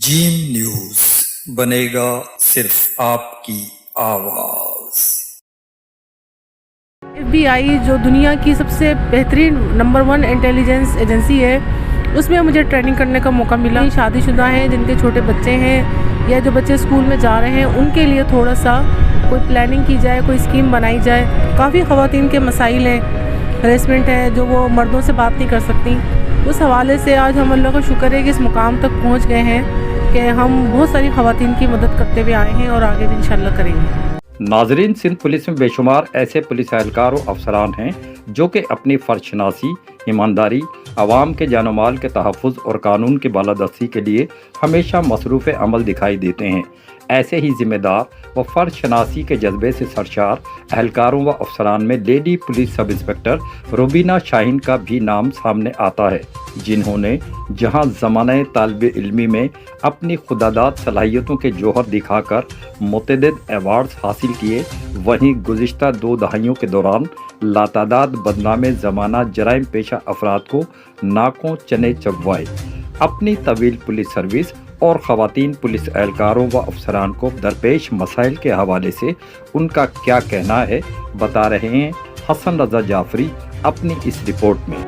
Gene news बनेगा सिर्फ आपकी आवाज। FBI जो दुनिया की सबसे बेहतरीन नंबर 1 इंटेलिजेंस एजेंसी है, उसमें मुझे ट्रेनिंग करने का मौका मिला। शादीशुदा हैं, जिनके छोटे बच्चे हैं या जो बच्चे स्कूल में जा रहे हैं, उनके लिए थोड़ा सा कोई प्लानिंग की जाए, कोई स्कीम बनाई जाए। काफ़ी ख़वातीन के मसाइल हैं, हरेसमेंट है जो वो मर्दों से बात नहीं कर सकती। उस हवाले से आज हम अल्लाह का शुक्र है कि इस मुकाम तक पहुँच गए हैं कि हम बहुत सारी ख़वातीन की मदद करते हुए आए हैं और आगे भी इंशाल्लाह करेंगे। नाजरीन, सिंध पुलिस में बेशुमार ऐसे पुलिस एहलकार और अफसरान हैं जो कि अपनी फर्शनासी, ईमानदारी, आवाम के जान माल के तहफ़्फ़ुज़ और कानून की बालादस्ती के लिए हमेशा मसरूफ़ अमल दिखाई देते हैं। ऐसे ही ज़िम्मेदार व फ़र्शनासी के जज्बे से सरशार एहलकारों व अफसरान में lady police sub inspector Rubina Shaheen का भी नाम सामने आता है, जिन्होंने जहां ज़माने तालिब इल्मी में अपनी खुदादाद सलाहियतों के जौहर दिखाकर मुतअद्दिद अवार्ड्स हासिल किए, वहीं गुज़िश्ता 2 दहाइयों के दौरान लातादाद बदनामे ज़माना जराइम पेशा अफराद को नाकों चने चगवाए। अपनी तवील पुलिस सर्विस और ख़वातीन पुलिस एहलकारों व अफसरान को दरपेश मसाइल के हवाले से उनका क्या कहना है, बता रहे हैं हसन रज़ा जाफरी अपनी इस रिपोर्ट में।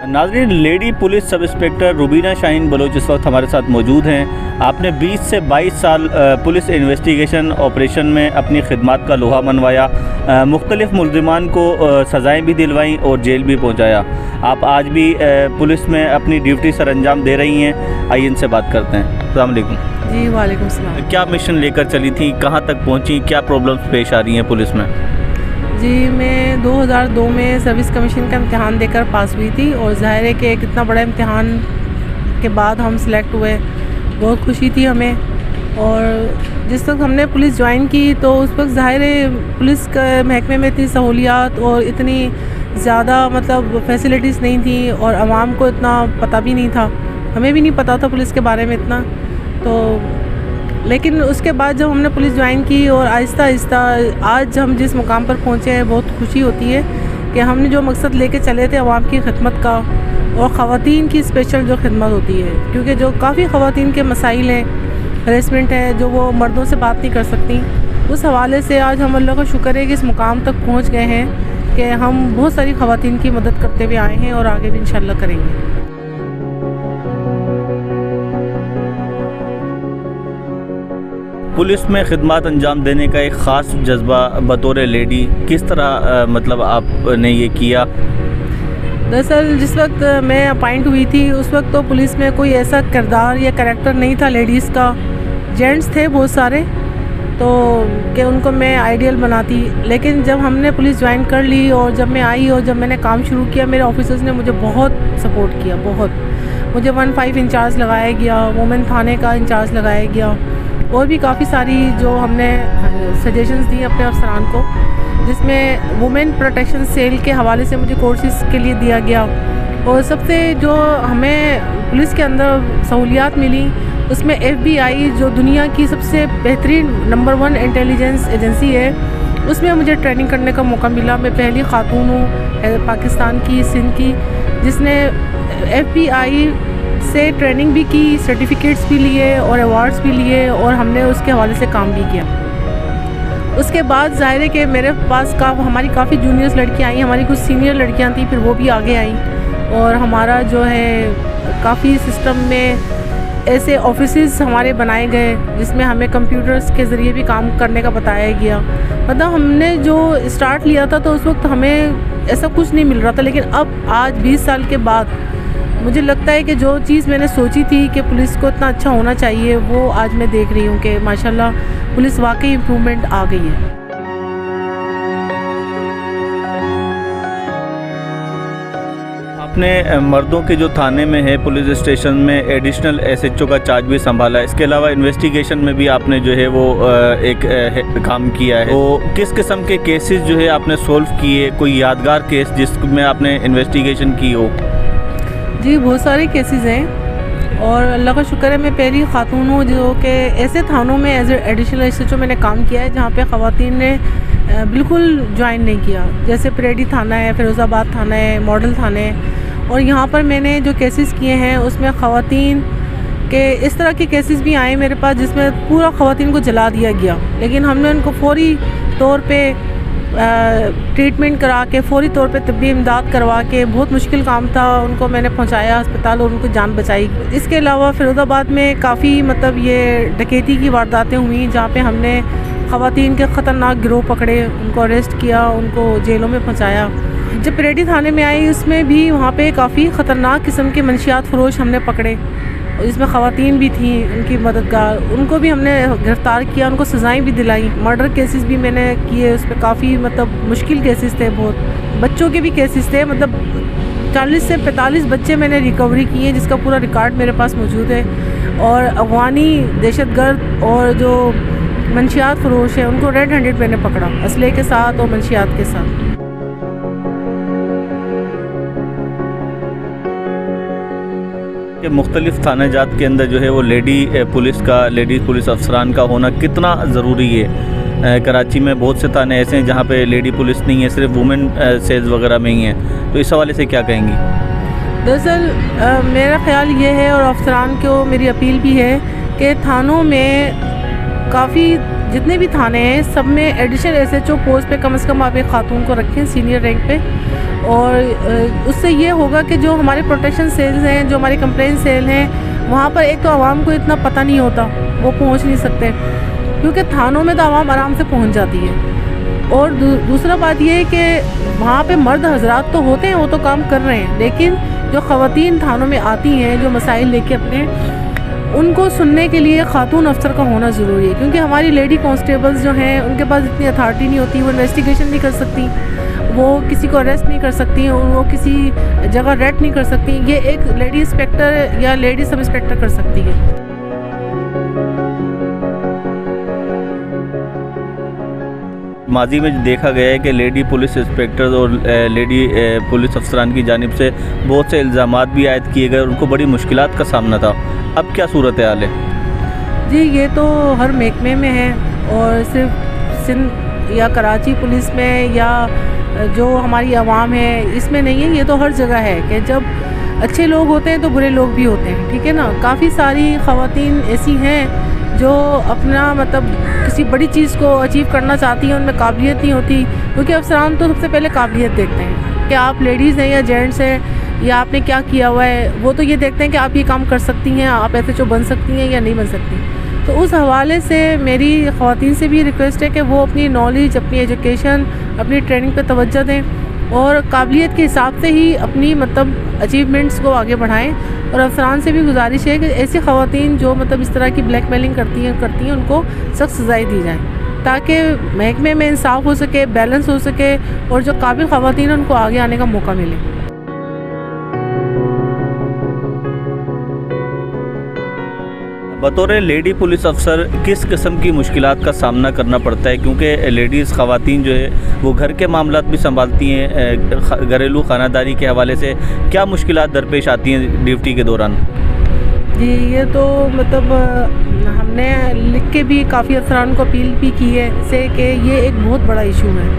नाज़रीन, lady police sub inspector Rubina Shaheen Baloch इस वक्त हमारे साथ मौजूद हैं। आपने 20 से 22 साल पुलिस इन्वेस्टिगेशन ऑपरेशन में अपनी खिदमत का लोहा मनवाया, मुख्तलिफ़ मुल्ज़िमान को सज़ाएँ भी दिलवाईं और जेल भी पहुंचाया। आप आज भी पुलिस में अपनी ड्यूटी सर अंजाम दे रही हैं। आइए इनसे बात करते हैं। अस्सलाम वालेकुम। जी वालेकुम सलाम। क्या मिशन लेकर चली थी, कहाँ तक पहुँची, क्या प्रॉब्लम्स पेश आ रही हैं पुलिस में? जी, मैं 2002 में सर्विस कमीशन का इम्तिहान देकर पास हुई थी और ज़ाहिर है कि एक इतना बड़ा इम्तिहान के बाद हम सिलेक्ट हुए, बहुत खुशी थी हमें। और जिस वक्त हमने पुलिस ज्वाइन की तो उस वक्त ज़ाहिर है पुलिस के महकमे में इतनी सहूलियात और इतनी ज़्यादा मतलब फैसिलिटीज़ नहीं थी और आवाम को इतना पता भी नहीं था, हमें भी नहीं पता था पुलिस के बारे में इतना। तो लेकिन उसके बाद जब हमने पुलिस ज्वाइन की और आहिस्ता आहिस्ता आज हम जिस मुकाम पर पहुँचे हैं, बहुत खुशी होती है कि हमने जो मकसद लेके चले थे आवाम की खिदमत का और ख़वातीन की स्पेशल जो खिदमत होती है, क्योंकि जो काफ़ी ख़वातीन के मसाइल हैं, हरेसमेंट है जो वो मर्दों से बात नहीं कर सकती। उस हवाले से आज हम अल्लाह का शुक्र है कि इस मुकाम तक पहुँच गए हैं कि हम बहुत सारी ख़वातीन की मदद करते हुए आए हैं और आगे भी इंशाल्लाह करेंगे। पुलिस में खिदमत अंजाम देने का एक ख़ास जज्बा बतौर लेडी किस तरह मतलब आपने ये किया? दरअसल जिस वक्त मैं अपॉइंट हुई थी उस वक्त तो पुलिस में कोई ऐसा किरदार या करैक्टर नहीं था लेडीज़ का। जेंट्स थे बहुत सारे तो कि उनको मैं आइडियल बनाती, लेकिन जब हमने पुलिस ज्वाइन कर ली और जब मैं आई और जब मैंने काम शुरू किया, मेरे ऑफिसर्स ने मुझे बहुत सपोर्ट किया, बहुत। मुझे 1-5 इंचार्ज लगाया गया, वुमेन थाने का इंचार्ज लगाया गया और भी काफ़ी सारी जो हमने सजेशंस दी अपने अफसरान को, जिसमें वुमेन प्रोटेक्शन सेल के हवाले से मुझे कोर्सेज़ के लिए दिया गया। और सबसे जो हमें पुलिस के अंदर सहूलियात मिली उसमें FBI जो दुनिया की सबसे बेहतरीन नंबर 1 इंटेलिजेंस एजेंसी है, उसमें मुझे ट्रेनिंग करने का मौका मिला। मैं पहली खातून हूँ पाकिस्तान की, सिंध की, जिसने FBI से ट्रेनिंग भी की, सर्टिफिकेट्स भी लिए और अवार्ड्स भी लिए और हमने उसके हवाले से काम भी किया। उसके बाद ज़ाहिर है कि मेरे पास हमारी काफ़ी जूनियर्स लड़कियां आई, हमारी कुछ सीनियर लड़कियां थी, फिर वो भी आगे आई और हमारा जो है काफ़ी सिस्टम में ऐसे ऑफिसेस हमारे बनाए गए जिसमें हमें कंप्यूटर्स के ज़रिए भी काम करने का बताया गया। मतलब हमने जो स्टार्ट लिया था तो उस वक्त हमें ऐसा कुछ नहीं मिल रहा था, लेकिन अब आज 20 साल के बाद मुझे लगता है कि जो चीज़ मैंने सोची थी कि पुलिस को इतना अच्छा होना चाहिए, वो आज मैं देख रही हूँ कि माशाल्लाह पुलिस वाकई इम्प्रूवमेंट आ गई है। आपने मर्दों के जो थाने में है पुलिस स्टेशन में एडिशनल SHO का चार्ज भी संभाला, इसके अलावा इन्वेस्टिगेशन में भी आपने जो है वो एक काम किया है। तो किस किस्म के केसेस जो है आपने सोल्व किए, कोई यादगार केस जिसमें आपने इन्वेस्टिगेशन की हो? जी, बहुत सारे केसेस हैं और अल्लाह का शुक्र है मैं पहली खातून हूँ जो कि ऐसे थानों में एज एडिशनल SHO मैंने काम किया है जहाँ पे ख़वातीन ने बिल्कुल ज्वाइन नहीं किया। जैसे परेडी थाना है, फिरोज़ाबाद थाना है, मॉडल थाने हैं, और यहाँ पर मैंने जो केसेस किए हैं उसमें ख़वातीन के इस तरह के केसेस भी आए मेरे पास जिसमें पूरा ख़वातीन को जला दिया गया, लेकिन हमने उनको फौरी तौर पे ट्रीटमेंट करा के, फौरी तौर पे तिब्बी इमदाद करवा के, बहुत मुश्किल काम था, उनको मैंने पहुंचाया अस्पताल और उनको जान बचाई। इसके अलावा फिरोज़ाबाद में काफ़ी मतलब ये डकैती की वारदातें हुई जहाँ पे हमने ख़वातीन के ख़तरनाक गिरोह पकड़े, उनको अरेस्ट किया, उनको जेलों में पहुंचाया। जब परेडी थाने में आई उसमें भी वहाँ पे काफ़ी ख़तरनाक किस्म के मंशियात फ़रोश हमने पकड़े, इसमें ख़वातीन भी थी उनकी मददगार, उनको भी हमने गिरफ़्तार किया, उनको सज़ाएं भी दिलाई। मर्डर केसेस भी मैंने किए, उसमें काफ़ी मतलब मुश्किल केसेस थे, बहुत बच्चों के भी केसेस थे, मतलब 40 से 45 बच्चे मैंने रिकवरी किए जिसका पूरा रिकॉर्ड मेरे पास मौजूद है। और अफ़गानी दहशतगर्द और जो मंशियात फ़रोश है उनको रेड हैंडेड मैंने पकड़ा, असले के साथ और मंशियात के साथ। कि मुख्तलिफ़ थाना जात के अंदर जो है वो लेडीज़ पुलिस अफसरान का होना कितना ज़रूरी है। कराची में बहुत से थाने ऐसे हैं जहाँ पे लेडी पुलिस नहीं है, सिर्फ वुमेन सेल्स वगैरह में ही है, तो इस हवाले से क्या कहेंगी? दरअसल मेरा ख़्याल ये है और अफसरान को मेरी अपील भी है कि थानों में काफ़ी जितने भी थाने हैं सब में एडिशनल SHO पोस्ट पे कम से कम आप एक खातून को रखें सीनियर रैंक पे, और उससे ये होगा कि जो हमारे प्रोटेक्शन सेल्स हैं, जो हमारे कंप्लेंट सेल हैं, वहाँ पर एक तो आवाम को इतना पता नहीं होता, वो पहुँच नहीं सकते, क्योंकि थानों में तो आवाम आराम से पहुँच जाती है। और दूसरा बात ये है कि वहाँ पे मर्द हजरात तो होते हैं, वो तो काम कर रहे हैं, लेकिन जो ख़वातीन थानों में आती हैं जो मसाइल लेके अपने, उनको सुनने के लिए खातून अफसर का होना ज़रूरी है, क्योंकि हमारी लेडी कांस्टेबल्स जो हैं उनके पास इतनी अथॉरिटी नहीं होती, वो इन्वेस्टिगेशन नहीं कर सकती, वो किसी को अरेस्ट नहीं कर सकती, वो किसी जगह रेड नहीं कर सकती, ये एक लेडी इंस्पेक्टर या लेडी सब इंस्पेक्टर कर सकती है। माजी में देखा गया है कि लेडी पुलिस इंस्पेक्टर और लेडी पुलिस अफसरान की जानिब से बहुत से इल्ज़ामात भी आयद किए गए और उनको बड़ी मुश्किलात का सामना था। अब क्या सूरत हाल है? जी, ये तो हर महकमे में है, और सिर्फ सिंध या कराची पुलिस में या जो हमारी आवाम है इसमें नहीं है, ये तो हर जगह है कि जब अच्छे लोग होते हैं तो बुरे लोग भी होते हैं, ठीक है ना। काफ़ी सारी ख़वातीन ऐसी हैं जो अपना मतलब किसी बड़ी चीज़ को अचीव करना चाहती हैं, उनमें काबिलियत नहीं होती, क्योंकि अफसरान तो सबसे पहले काबिलियत देखते हैं कि आप लेडीज़ हैं या जेंट्स हैं या आपने क्या किया हुआ है, वो तो ये देखते हैं कि आप ये काम कर सकती हैं, आप SHO बन सकती हैं या नहीं बन सकती। तो उस हवाले से मेरी ख़वातीन से भी रिक्वेस्ट है कि वो अपनी नॉलेज, अपनी एजुकेशन, अपनी ट्रेनिंग पे तवज्जो दें और काबिलियत के हिसाब से ही अपनी मतलब अचीवमेंट्स को आगे बढ़ाएं। और अफसरान से भी गुजारिश है कि ऐसी ख़वातीन जो मतलब इस तरह की ब्लैकमेलिंग करती हैं उनको सख्त सज़ाएं दी जाएं, ताकि महकमे में इंसाफ हो सके, बैलेंस हो सके और जो काबिल ख़वातीन हैं उनको आगे आने का मौका मिले। बतौर लेडी पुलिस अफसर किस किस्म की मुश्किलात का सामना करना पड़ता है, क्योंकि लेडीज़ ख़वातीन जो है वो घर के मामलात भी संभालती हैं, घरेलू खानादारी के हवाले से क्या मुश्किलात दरपेश आती हैं ड्यूटी के दौरान? जी, ये तो मतलब हमने लिख के भी काफ़ी अफसरान को अपील भी की है से कि ये एक बहुत बड़ा इशू है,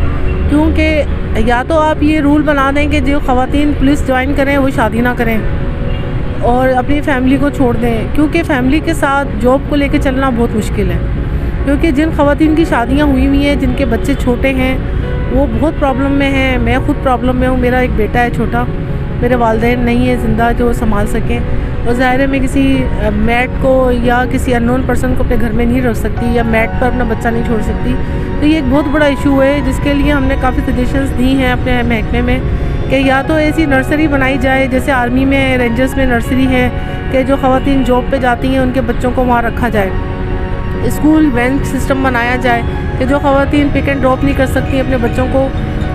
क्योंकि या तो आप ये रूल बना दें कि जो ख़वातीन पुलिस ज्वाइन करें वो शादी ना करें और अपनी फैमिली को छोड़ दें, क्योंकि फैमिली के साथ जॉब को लेकर चलना बहुत मुश्किल है। क्योंकि जिन ख़वातीन की शादियां हुई हैं, जिनके बच्चे छोटे हैं, वो बहुत प्रॉब्लम में हैं। मैं ख़ुद प्रॉब्लम में हूँ, मेरा एक बेटा है छोटा, मेरे वालिदैन नहीं है ज़िंदा जो संभाल सकें, और ज़ाहिर है मैं किसी मैट को या किसी अननोन पर्सन को अपने घर में नहीं रख सकती या मैट पर अपना बच्चा नहीं छोड़ सकती। तो ये एक बहुत बड़ा इशू है जिसके लिए हमने काफ़ी सजेशंस दी हैं अपने महकमे में कि या तो ऐसी नर्सरी बनाई जाए, जैसे आर्मी में रेंजर्स में नर्सरी है कि जो ख़वातीन जॉब पे जाती हैं उनके बच्चों को वहाँ रखा जाए। स्कूल वैन सिस्टम बनाया जाए कि जो ख़वातीन पिक एंड ड्रॉप नहीं कर सकती अपने बच्चों को,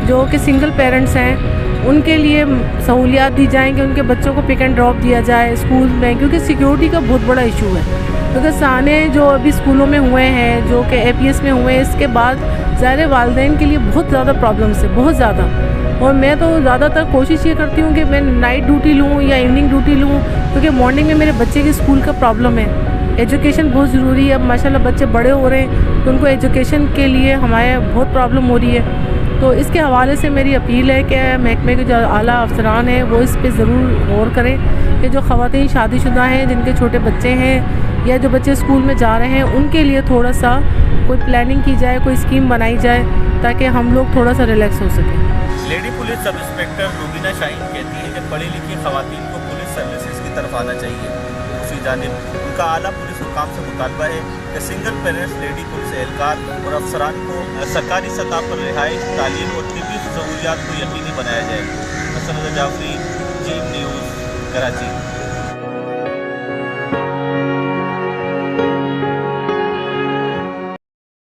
जो कि सिंगल पेरेंट्स हैं, उनके लिए सहूलियात दी जाएँ कि उनके बच्चों को पिक एंड ड्रॉप दिया जाए स्कूल में, क्योंकि सिक्योरिटी का बहुत बड़ा इशू है। क्योंकि साने जो अभी स्कूलों में हुए हैं, जो कि APS में हुए हैं, इसके बाद ज़ाहिर वालिदैन के लिए बहुत ज़्यादा प्रॉब्लम्स है, बहुत ज़्यादा। और मैं तो ज़्यादातर कोशिश ये करती हूँ कि मैं नाइट ड्यूटी लूँ या इवनिंग ड्यूटी लूँ, क्योंकि मॉर्निंग में मेरे बच्चे के स्कूल का प्रॉब्लम है एजुकेशन बहुत ज़रूरी है। अब माशाल्लाह बच्चे बड़े हो रहे हैं तो उनको एजुकेशन के लिए हमारे बहुत प्रॉब्लम हो रही है। तो इसके हवाले से मेरी अपील है कि महकमे के जो आला अफसरान हैं वो इस पे ज़रूर गौर करें कि जो ख़वातीन शादीशुदा हैं, जिनके छोटे बच्चे हैं या जो बच्चे स्कूल में जा रहे हैं, उनके लिए थोड़ा सा कोई प्लानिंग की जाए, कोई स्कीम बनाई जाए ताकि हम लोग थोड़ा सा रिलैक्स हो सकें। Lady police sub inspector Rubina Shaheen कहती है कि पढ़ी लिखी खवातीन को पुलिस सर्विसेज की तरफ आना चाहिए। दूसरी जानिब उनका आला पुलिस हुकाम से मुतालबा है कि सिंगल पेरेंट्स लेडी पुलिस एहलकार और अफसरान को सरकारी सतह पर रिहाइश, तालीम और तिब्बी सहूलियात को यकीनी बनाया जाए। हसन रज़ा जाफरी, जी न्यूज़, कराची।